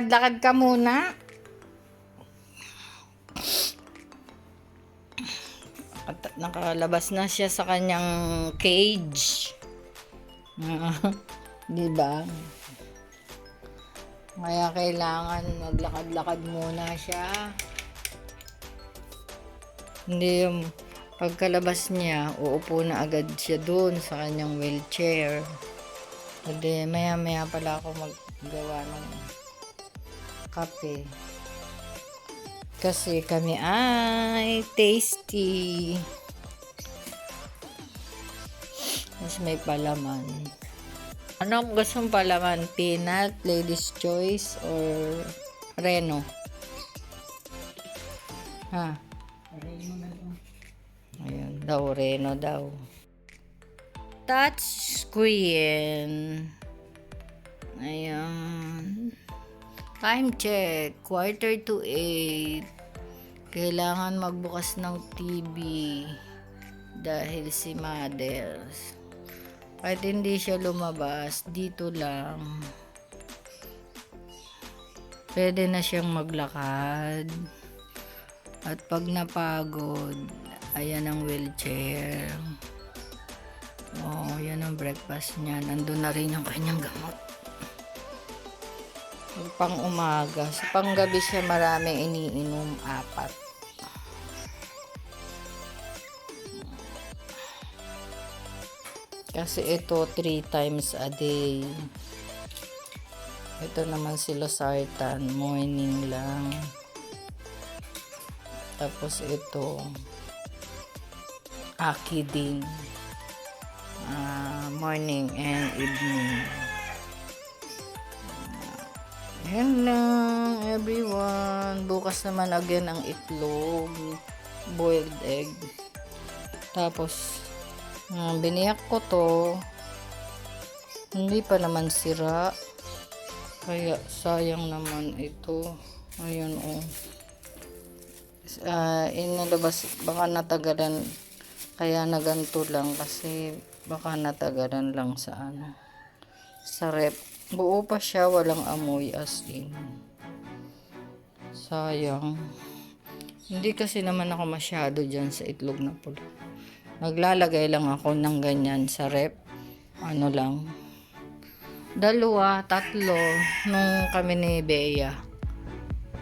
Maglakad-lakad ka muna. At nakalabas na siya sa kanyang cage. Di ba? Kaya kailangan maglakad-lakad muna siya. Hindi yung pagkalabas niya, uupo na agad siya doon sa kanyang wheelchair. Hindi, maya-maya pala ako maggawa ng kape. Kasi kami ay tasty. Mas may palaman. Anong gustong palaman? Peanut, Lady's Choice, or Reno? Ha? Reno na lang. Ayun daw, Reno daw. Touch screen. Ayan. Time check. 7:45. Kailangan magbukas ng TV. Dahil si Mothers. Kahit hindi siya lumabas, dito lang. Pwede na siyang maglakad. At pag napagod, ayan ang wheelchair. Oh, yan ang breakfast niya. Nandun na rin ang kanyang gamot. Pang umaga. Sa panggabi siya maraming iniinom, 4. Kasi ito 3 times a day. Ito naman si Losartan, morning lang. Tapos ito Aki din, morning and evening. Yan lang everyone. Bukas naman again ang itlog, boiled egg. Tapos biniyak ko to, hindi pa naman sira, kaya sayang naman ito. Ayun oh, inilabas, baka natagalan, kaya naganto lang kasi baka natagalan lang sa sa rep. Buo pa siya, walang amoy, as in sayang. Hindi kasi naman ako masyado dyan sa itlog na pula. Naglalagay lang ako ng ganyan sa rep. Ano lang, 2, 3 nung kami ni Bea.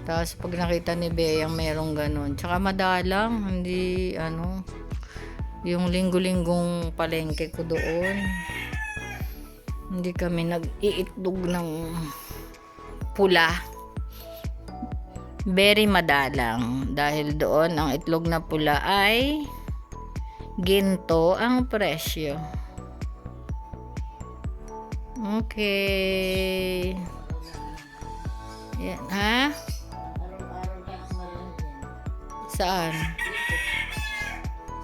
Tapos pag nakita ni Bea merong ganun, tsaka madalang, hindi yung linggo-linggong palengke ko doon, hindi kami nag-iitlog ng pula. Very madalang dahil doon ang itlog na pula ay ginto ang presyo. Okay. Yan, ha? Saan?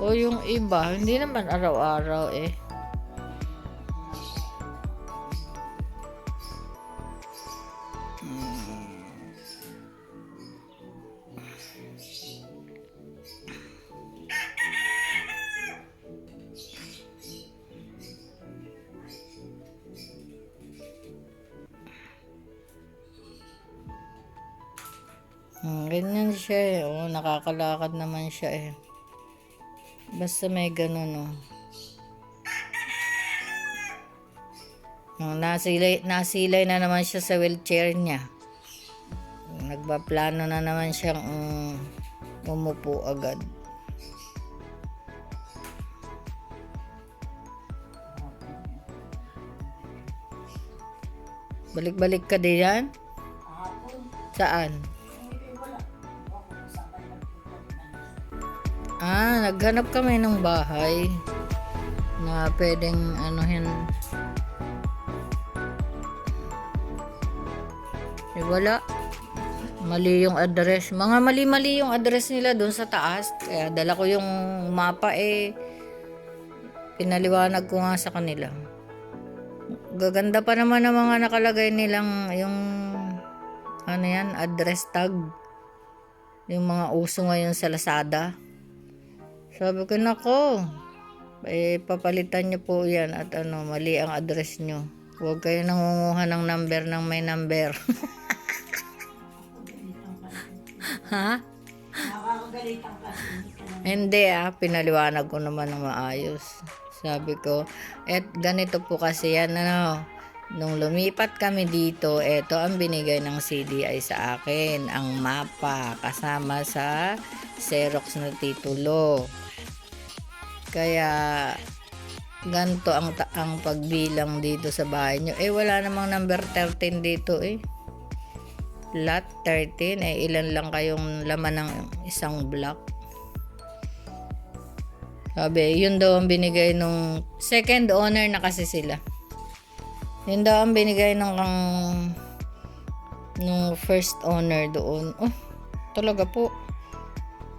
O yung iba, hindi naman araw-araw eh. Ganyan siya eh. Oh, nakakalakad naman siya eh. Basta may ganun oh. Nasilay na naman siya sa wheelchair niya. Nagbaplano na naman siyang umupo agad. Balik-balik ka din yan? Saan? Naghanap kami ng bahay na pwedeng anuhin. Wala. Mali yung address. Mga mali-mali yung address nila doon sa taas. Kaya dala ko yung mapa pinaliwanag ko nga sa kanila. Gaganda pa naman ang mga nakalagay nilang yung address tag. Yung mga uso ngayon sa Lazada. Sabi ko, nako, papalitan nyo po yan at mali ang address nyo. Huwag kayo nangunguha ng number ng may number. Ha? Nakakagalitan kasi. Hindi pinaliwanag ko naman ng maayos. Sabi ko, ganito po kasi yan, nung lumipat kami dito, eto ang binigay ng CDI sa akin, ang mapa, kasama sa Xerox na titulo. Kaya, ganito ang pagbilang dito sa bahay nyo. Wala namang number 13 dito Lot 13, ilan lang kayong laman ng isang block. Sabi, yun daw ang binigay nung second owner na kasi sila. Yun daw ang binigay nung first owner doon. Oh, talaga po.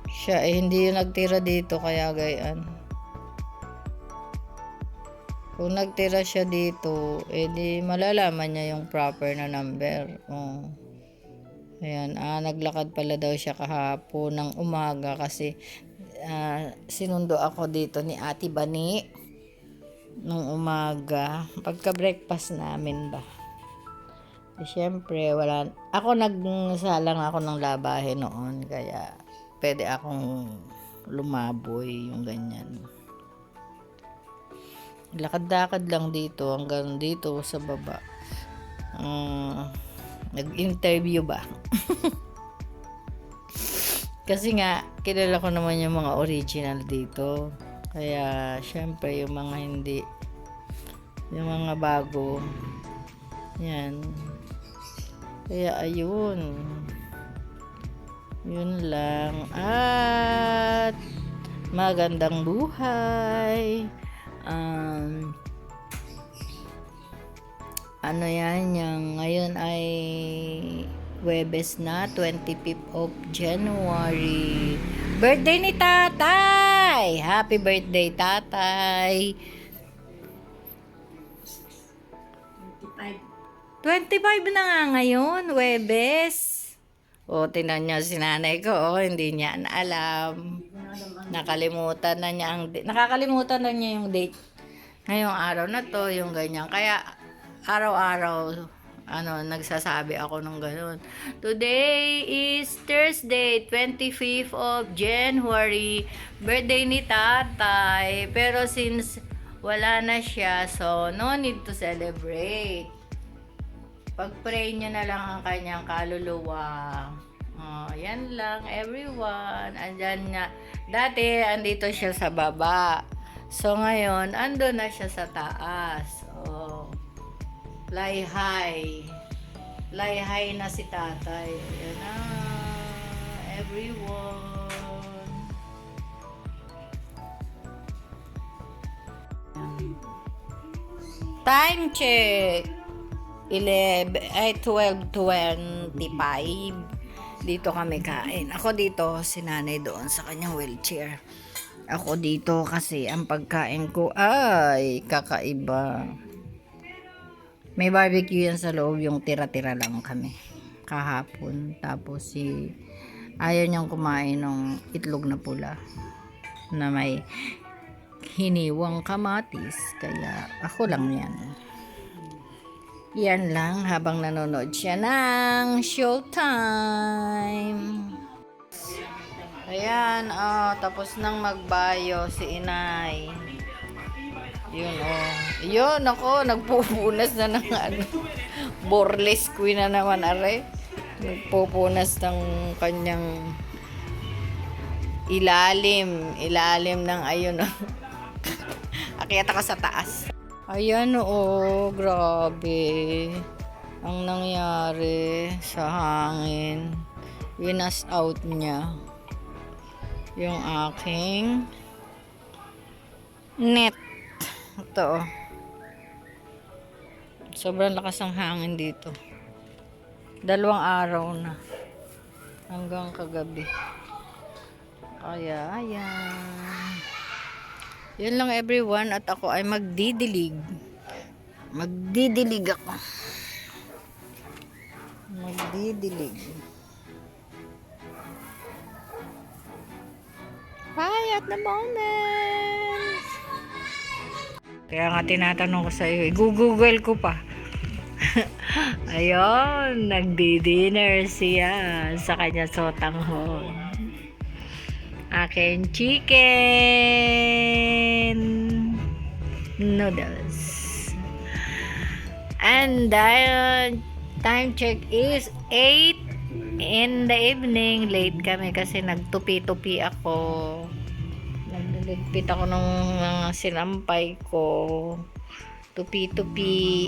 Siya hindi yung nagtira dito kaya gayaan. Kung nagtira siya dito, di malalaman niya yung proper na number. Oh. Ayan, naglakad pala daw siya kahapon ng umaga kasi sinundo ako dito ni Ate Bani nung umaga. Pagka-breakfast namin ba. Siyempre, nagsalang ako ng labahe noon kaya pwede akong lumaboy yung ganyan. Lakad-lakad lang dito hanggang dito sa baba. Nag-interview ba? Kasi nga, kilala ko naman yung mga original dito. Kaya, syempre, yung mga hindi, yung mga bago, yan. Kaya, ayun. Yun lang. At, magandang buhay. Ngayon ay Huwebes na, 25th of January. Birthday ni Tatay! Happy birthday, Tatay! 25 na nga ngayon, Huwebes. Tingnan niyo si nanay ko, hindi niya na alam. Nakakalimutan na niya yung date. Ngayong araw na to, yung ganyan. Kaya, araw-araw, nagsasabi ako ng ganun. Today is Thursday, 25th of January. Birthday ni Tatay. Pero since wala na siya, so no need to celebrate. Pag-pray niya na lang ang kanyang kaluluwa. Yan lang, everyone. Andyan nga. Dati, andito siya sa baba. So, ngayon, ando na siya sa taas. Fly high. Fly high na si Tatay. Ayan na, everyone. Time check. 12:25. Dito kami kain. Ako dito, si nanay doon sa kanyang wheelchair. Ako dito kasi ang pagkain ko ay kakaiba. May barbecue yan sa loob, yung tira-tira lang kami kahapon. Tapos ayaw niyang kumain ng itlog na pula na may hiniwang kamatis. Kaya ako lang yan. Yan lang habang nanonood siya ng Showtime. Ayan, tapos nang magbayo si inay. Yun, ako, nagpupunas na ng Borles queen na naman, are. Nagpupunas ng kanyang ilalim ng akyat ako sa taas. Ayan, grabe. Ang nangyari sa hangin. Winas out niya yung aking net. Ito, sobrang lakas ng hangin dito. 2 araw na hanggang kagabi. Kaya ayan, yun lang everyone. At ako ay magdidilig ako. Bye at the moment. Kaya nga tinatanong ko sa iyo, i-google ko pa. Ayun, nagdi-dinner siya sa kanya sotanghon. Akin chicken noodles. And time check is 8 in the evening. Late kami kasi nagtupi-tupi ako. Nagliligpit ako ng mga sinampay ko. Tupi-tupi.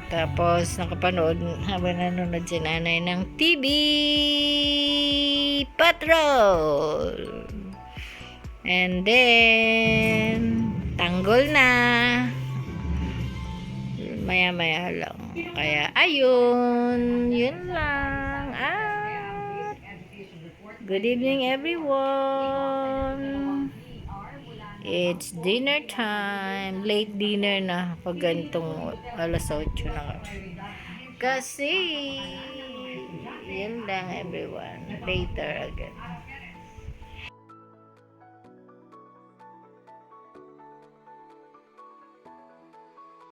Tapos nakapanood habang nanonood si nanay ng TV Patrol. And then tanggol na. Maya-maya lang. Kaya ayun, yun lang. Good evening everyone. It's dinner time. Late dinner na pag ganitong alas 8 na kami. Kasi, yun lang everyone. Later again.